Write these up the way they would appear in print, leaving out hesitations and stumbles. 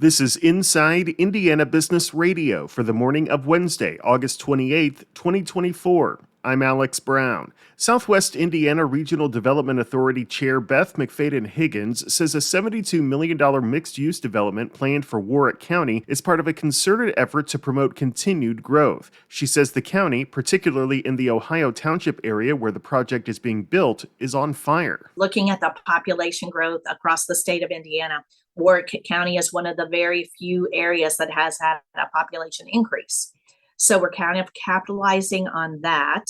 This is Inside Indiana Business Radio for the morning of Wednesday, August 28th, 2024. I'm Alex Brown. Southwest Indiana Regional Development Authority Chair Beth McFadden Higgins says a $72 million mixed-use development planned for Warwick County is part of a concerted effort to promote continued growth. She says the county, particularly in the Ohio Township area where the project is being built, is on fire. Looking at the population growth across the state of Indiana, Warwick County is one of the very few areas that has had a population increase. So we're kind of capitalizing on that,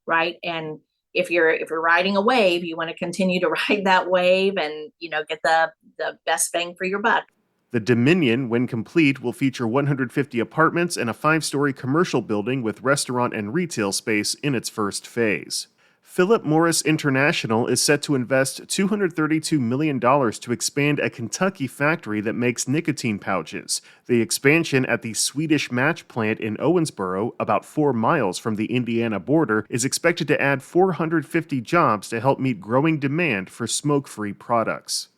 right? And if you're riding a wave, you want to continue to ride that wave and, get the best bang for your buck. The Dominion, when complete, will feature 150 apartments and a 5-story commercial building with restaurant and retail space in its first phase. Philip Morris International is set to invest $232 million to expand a Kentucky factory that makes nicotine pouches. The expansion at the Swedish Match plant in Owensboro, about 4 miles from the Indiana border, is expected to add 450 jobs to help meet growing demand for smoke-free products.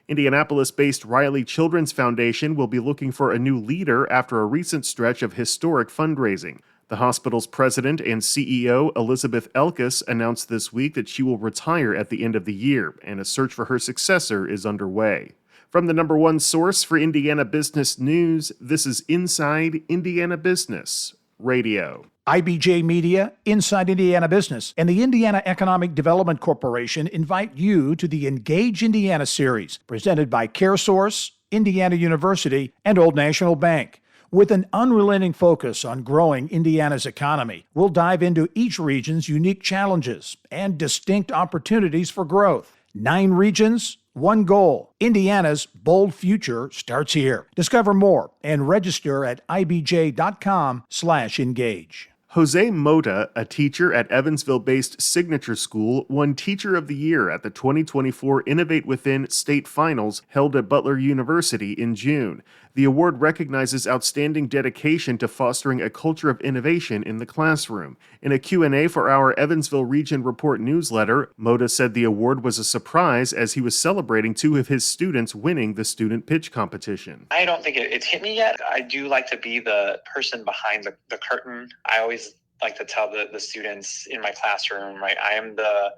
Indianapolis-based Riley Children's Foundation will be looking for a new leader after a recent stretch of historic fundraising. The hospital's president and CEO, Elizabeth Elkis, announced this week that she will retire at the end of the year, and a search for her successor is underway. From the number one source for Indiana business news, this is Inside Indiana Business Radio. IBJ Media, Inside Indiana Business, and the Indiana Economic Development Corporation invite you to the Engage Indiana series, presented by CareSource, Indiana University, and Old National Bank. With an unrelenting focus on growing Indiana's economy, we'll dive into each region's unique challenges and distinct opportunities for growth. 9 regions, 1 goal. Indiana's bold future starts here. Discover more and register at ibj.com/engage. Jose Mota, a teacher at Evansville-based Signature School, won Teacher of the Year at the 2024 Innovate Within State Finals held at Butler University in June. The award recognizes outstanding dedication to fostering a culture of innovation in the classroom. In a Q&A for our Evansville Region Report newsletter, Mota said the award was a surprise as he was celebrating 2 of his students winning the student pitch competition. I don't think it's hit me yet. I do like to be the person behind the curtain. I always like to tell the students in my classroom, right, I am the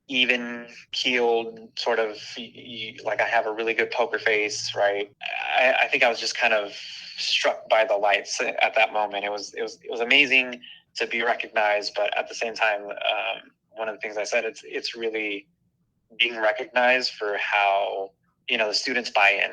even-keeled sort of, like I have a really good poker face, right? I think I was just kind of struck by the lights at that moment. It was amazing to be recognized, but at the same time, one of the things I said, it's really being recognized for how, the students buy in.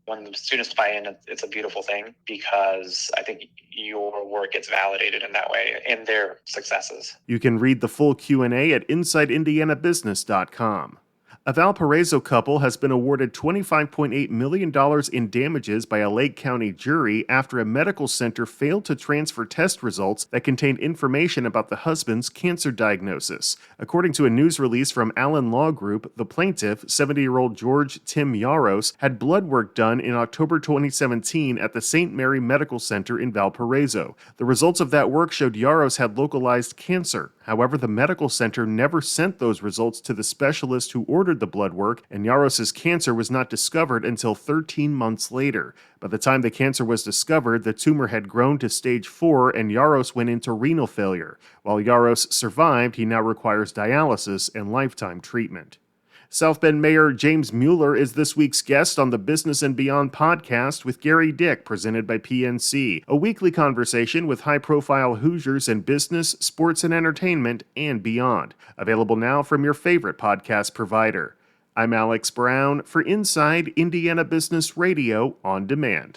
When the students buy in, it's a beautiful thing because I think your work gets validated in that way in their successes. You can read the full Q&A at InsideIndianaBusiness.com. A Valparaiso couple has been awarded $25.8 million in damages by a Lake County jury after a medical center failed to transfer test results that contained information about the husband's cancer diagnosis. According to a news release from Allen Law Group, the plaintiff, 70-year-old George Tim Yaros, had blood work done in October 2017 at the St. Mary Medical Center in Valparaiso. The results of that work showed Yaros had localized cancer. However, the medical center never sent those results to the specialist who ordered the blood work, and Yaros' cancer was not discovered until 13 months later. By the time the cancer was discovered, the tumor had grown to stage 4 and Yaros went into renal failure. While Yaros survived, he now requires dialysis and lifetime treatment. South Bend Mayor James Mueller is this week's guest on the Business and Beyond podcast with Gary Dick, presented by PNC, a weekly conversation with high-profile Hoosiers in business, sports and entertainment, and beyond. Available now from your favorite podcast provider. I'm Alex Brown for Inside Indiana Business Radio on Demand.